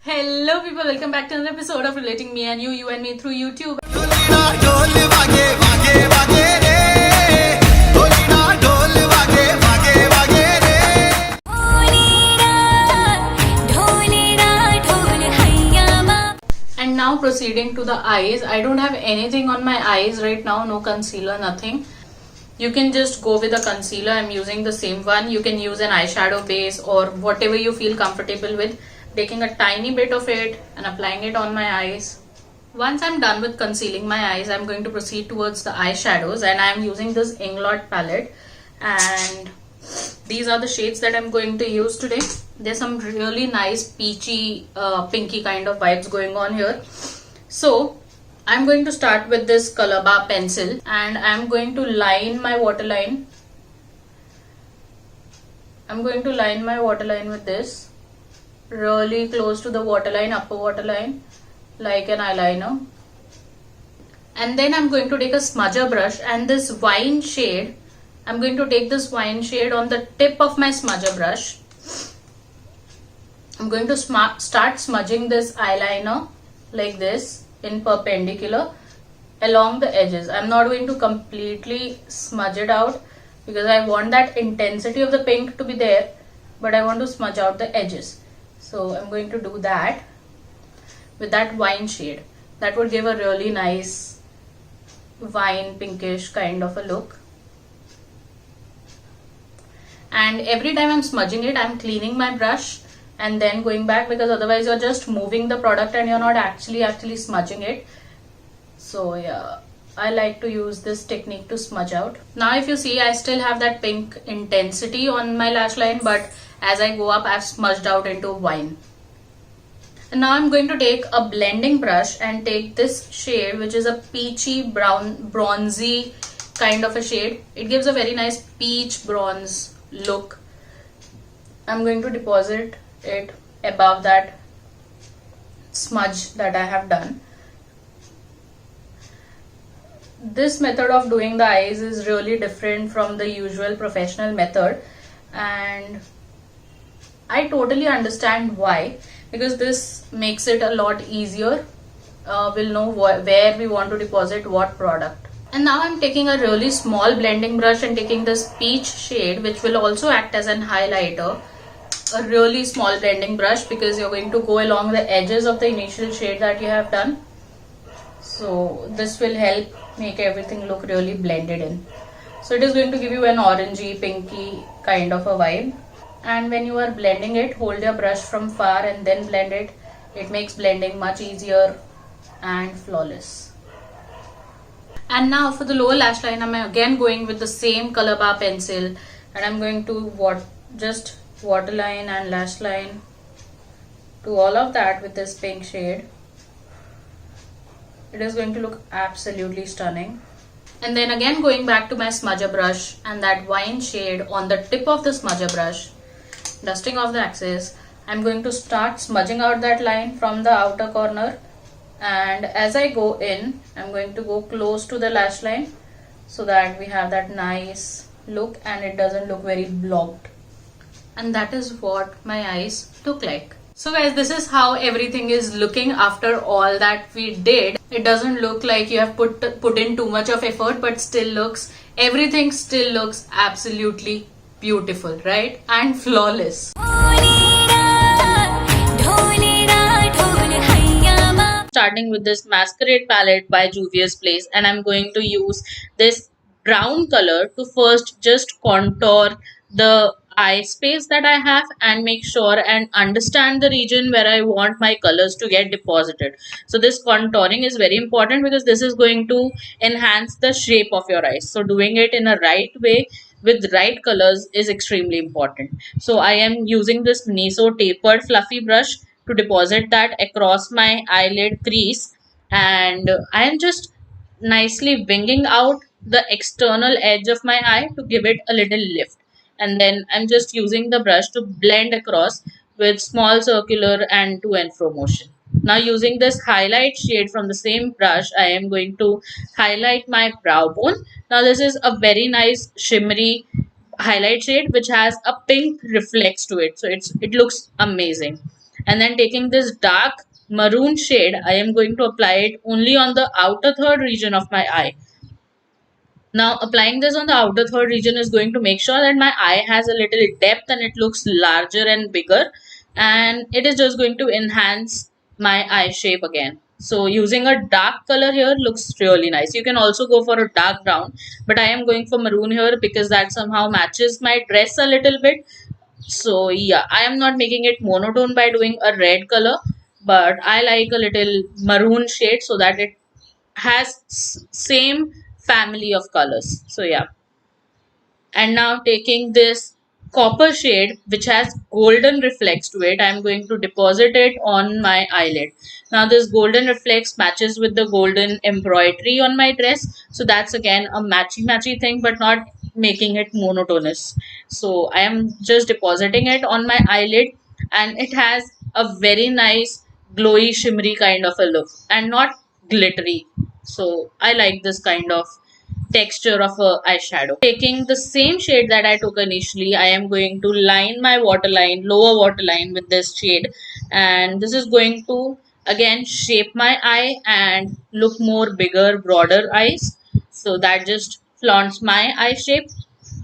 Hello people, welcome back to another episode of Relating Me and You and Me through YouTube. And now proceeding to the eyes. I don't have anything on my eyes right now, no concealer, nothing. You can just go with a concealer. I'm using the same one. You can use an eyeshadow base or whatever you feel comfortable with. Taking a tiny bit of it and applying it on my eyes. Once I'm done with concealing my eyes, I'm going to proceed towards the eyeshadows, and I'm using this Inglot palette, and these are the shades that I'm going to use today. There's some really nice peachy, pinky kind of vibes going on here. So I'm going to start with this Color Bar pencil, and I'm going to line my waterline. I'm going to line my waterline with this, really close to the waterline, upper waterline, like an eyeliner. And then I'm going to take a smudger brush, and this wine shade, I'm going to take this wine shade on the tip of my smudger brush. I'm going to start smudging this eyeliner like this in perpendicular along the edges. I'm not going to completely smudge it out because I want that intensity of the pink to be there, but I want to smudge out the edges. So I'm going to do that with that wine shade. That would give a really nice wine pinkish kind of a look. And every time I'm smudging it, I'm cleaning my brush and then going back, because otherwise you're just moving the product and you're not actually smudging it. So yeah, I like to use this technique to smudge out. Now if you see, I still have that pink intensity on my lash line, but as I go up, I've smudged out into wine. And now I'm going to take a blending brush and take this shade, which is a peachy brown, bronzy kind of a shade. It gives a very nice peach bronze look. I'm going to deposit it above that smudge that I have done. This method of doing the eyes is really different from the usual professional method, and I totally understand why, because this makes it a lot easier. We'll know where we want to deposit what product. And now I'm taking a really small blending brush and taking this peach shade, which will also act as an highlighter. A really small blending brush, because you're going to go along the edges of the initial shade that you have done. So this will help make everything look really blended in. So it is going to give you an orangey, pinky kind of a vibe. And when you are blending it, hold your brush from far and then blend it. It makes blending much easier and flawless. And now for the lower lash line, I'm again going with the same Color Bar pencil, and I'm going to just waterline and lash line, do all of that with this pink shade. It is going to look absolutely stunning. And then again going back to my smudger brush and that wine shade on the tip of the smudger brush, dusting off the excess, I'm going to start smudging out that line from the outer corner. And as I go in, I'm going to go close to the lash line so that we have that nice look and it doesn't look very blocked. And that is what my eyes look like. So guys, this is how everything is looking after all that we did. It doesn't look like you have put in too much of effort, but everything still looks absolutely beautiful, right? And flawless. Starting with this Masquerade palette by Juvia's Place, and I'm going to use this brown color to first just contour the eye space that I have and make sure and understand the region where I want my colors to get deposited. So this contouring is very important because this is going to enhance the shape of your eyes. So doing it in a right way with right colors is extremely important. So I am using this Niso tapered fluffy brush to deposit that across my eyelid crease, and I am just nicely winging out the external edge of my eye to give it a little lift, and then I'm just using the brush to blend across with small circular and to and fro motion. Now using this highlight shade from the same brush, I am going to highlight my brow bone. Now this is a very nice shimmery highlight shade which has a pink reflex to it, so it looks amazing. And then taking this dark maroon shade, I am going to apply it only on the outer third region of my eye. Now applying this on the outer third region is going to make sure that my eye has a little depth and it looks larger and bigger, and it is just going to enhance my eye shape again. So using a dark color here looks really nice. You can also go for a dark brown, but I am going for maroon here because that somehow matches my dress a little bit. So yeah, I am not making it monotone by doing a red color, but I like a little maroon shade so that it has same family of colors. So yeah, and now taking this copper shade which has golden reflex to it, I'm going to deposit it on my eyelid. Now this golden reflex matches with the golden embroidery on my dress, so that's again a matchy thing but not making it monotonous. So I am just depositing it on my eyelid, and it has a very nice glowy shimmery kind of a look and not glittery. So I like this kind of texture of a eyeshadow. Taking the same shade that I took initially, I am going to line my waterline, lower waterline with this shade, and this is going to again shape my eye and look more bigger, broader eyes. So that just flaunts my eye shape,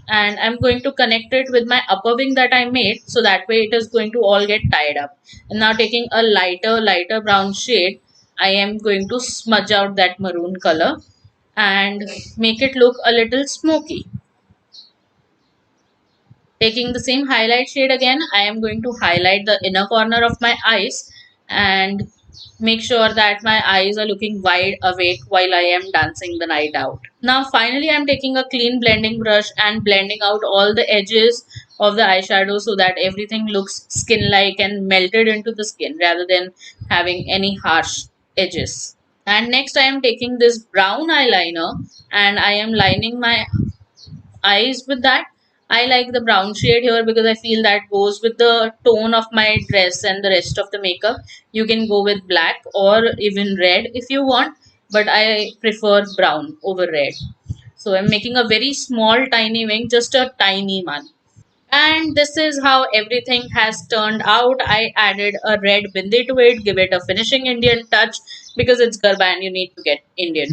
and I'm going to connect it with my upper wing that I made, so that way it is going to all get tied up. And now taking a lighter brown shade, I am going to smudge out that maroon color and make it look a little smoky. Taking the same highlight shade again, I am going to highlight the inner corner of my eyes and make sure that my eyes are looking wide awake while I am dancing the night out. Now finally I am taking a clean blending brush and blending out all the edges of the eyeshadow so that everything looks skin-like and melted into the skin rather than having any harsh edges. And next I am taking this brown eyeliner and I am lining my eyes with that. I like the brown shade here because I feel that goes with the tone of my dress and the rest of the makeup. You can go with black or even red if you want, but I prefer brown over red. So I'm making a very small tiny wing, just a tiny one. And this is how everything has turned out. I added a red bindi to it, give it a finishing Indian touch because it's Garba and you need to get Indian.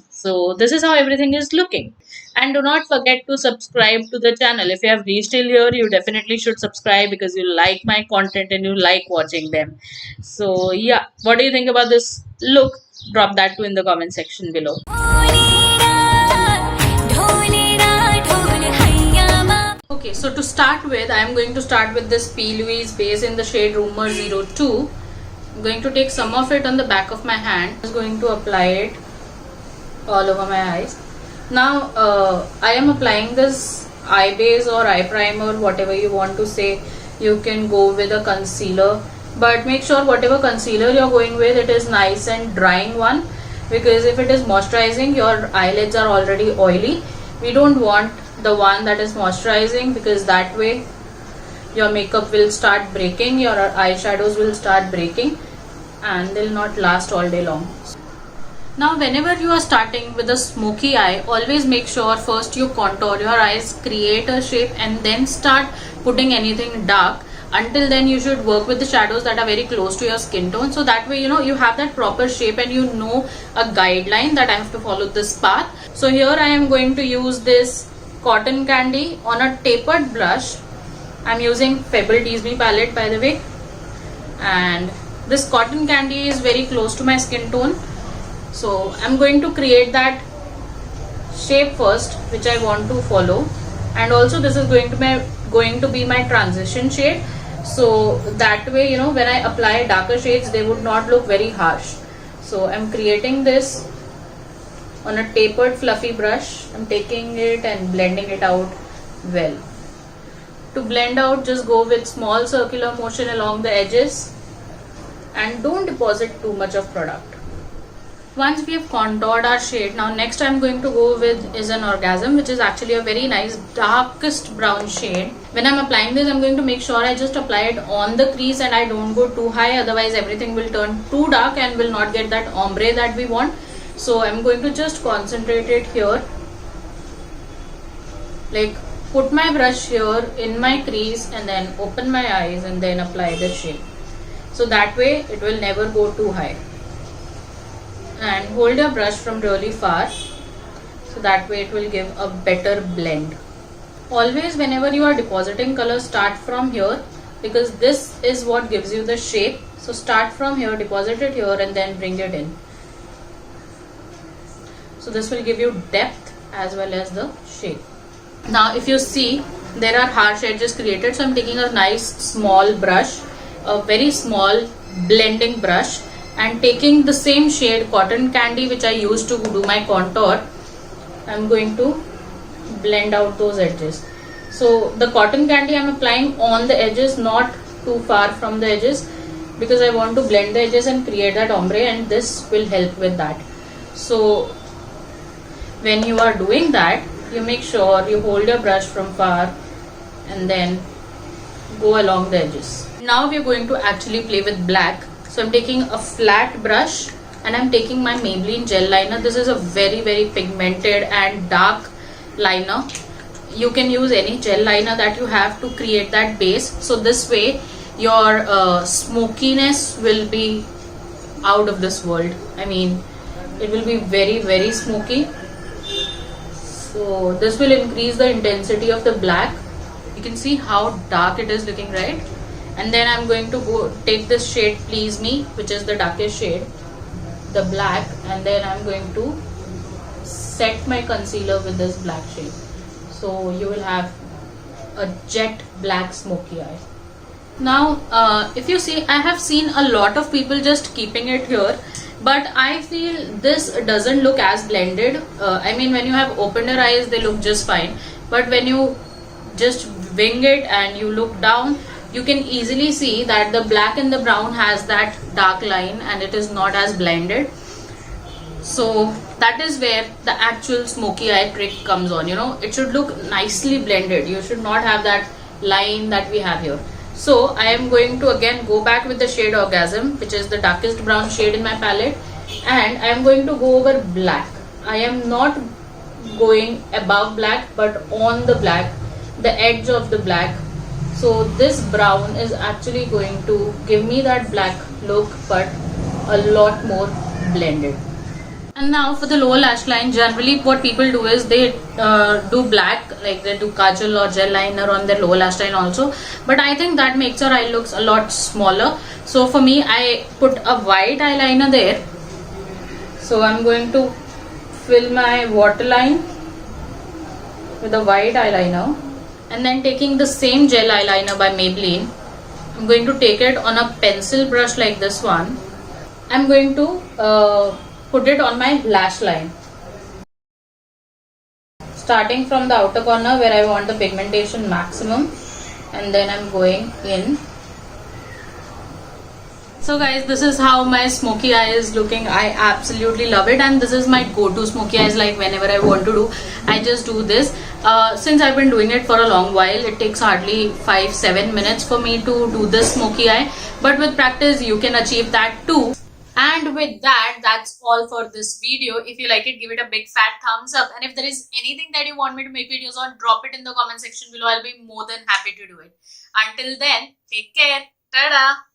So this is how everything is looking. And do not forget to subscribe to the channel. If you have reached till here, you definitely should subscribe because you like my content and you like watching them. So yeah, what do you think about this look? Drop that too in the comment section below. Okay, so to start with, I am going to start with this P. Louise base in the shade Rumor 02. I'm going to take some of it on the back of my hand. I'm just going to apply it all over my eyes. Now, I am applying this eye base or eye primer, whatever you want to say. You can go with a concealer, but make sure whatever concealer you're going with, it is nice and drying one, because if it is moisturizing, your eyelids are already oily. We don't want the one that is moisturizing, because that way your makeup will start breaking, your eyeshadows will start breaking, and they'll not last all day long. Now whenever you are starting with a smoky eye, always make sure first you contour your eyes, create a shape, and then start putting anything dark. Until then you should work with the shadows that are very close to your skin tone, so that way you have that proper shape and you know a guideline that I have to follow this path. So here I am going to use this cotton candy on a tapered blush. I'm using Febble Tease Me palette, by the way, and this cotton candy is very close to my skin tone. So I'm going to create that shape first which I want to follow, and also this is going to be my transition shade, so that way when I apply darker shades they would not look very harsh. So I'm creating this on a tapered fluffy brush. I'm taking it and blending it out well. To blend out, just go with small circular motion along the edges and don't deposit too much of product. Once we have contoured our shade, now next I'm going to go with is an Orgasm, which is actually a very nice darkest brown shade. When I'm applying this, I'm going to make sure I just apply it on the crease and I don't go too high, otherwise everything will turn too dark and will not get that ombre that we want. So I'm going to just concentrate it here, like put my brush here in my crease and then open my eyes and then apply the shade. so that way it will never go too high. And hold your brush from really far, so that way it will give a better blend. Always whenever you are depositing color, start from here, because this is what gives you the shape. So start from here, deposit it here, and then bring it in. So this will give you depth as well as the shape. Now if you see, there are harsh edges created, so I'm taking a nice small brush, a very small blending brush, and taking the same shade Cotton Candy which I used to do my contour, I'm going to blend out those edges. So the Cotton Candy I'm applying on the edges, not too far from the edges, because I want to blend the edges and create that ombre, and this will help with that. So when you are doing that, you make sure you hold your brush from far and then go along the edges. Now we are going to actually play with black. So I'm taking a flat brush and I'm taking my Maybelline gel liner. This is a very pigmented and dark liner. You can use any gel liner that you have to create that base. So this way your smokiness will be out of this world. I mean, it will be very smoky. So this will increase the intensity of the black. You can see how dark it is looking, right? And then I'm going to go take this shade Please Me, which is the darkest shade, the black, and then I'm going to set my concealer with this black shade. So you will have a jet black smoky eye. Now if you see, I have seen a lot of people just keeping it here, but I feel this doesn't look as blended. I mean, when you have opened your eyes, they look just fine, but when you just wing it and you look down, you can easily see that the black and the brown has that dark line and it is not as blended. So that is where the actual smoky eye trick comes on. You know, it should look nicely blended. You should not have that line that we have here. So I am going to again go back with the shade Orgasm, which is the darkest brown shade in my palette, and I am going to go over black. I am not going above black, but on the black, the edge of the black. So this brown is actually going to give me that black look, but a lot more blended. And now for the lower lash line, generally what people do is they do black, like they do kajal or gel liner on their lower lash line also, but I think that makes your eye looks a lot smaller. So for me, I put a white eyeliner there. So I'm going to fill my waterline with a white eyeliner, and then taking the same gel eyeliner by Maybelline, I'm going to take it on a pencil brush like this one. I'm going to put it on my lash line, starting from the outer corner where I want the pigmentation maximum, and then I'm going in. So guys, this is how my smoky eye is looking. I absolutely love it, and this is my go-to smoky eyes. Like whenever I want to do, I just do this. Since I've been doing it for a long while, it takes hardly 5-7 minutes for me to do this smoky eye, but with practice you can achieve that too. And with that, that's all for this video. If you like it, give it a big fat thumbs up, and if there is anything that you want me to make videos on, drop it in the comment section below. I'll be more than happy to do it. Until then, take care. Ta-da!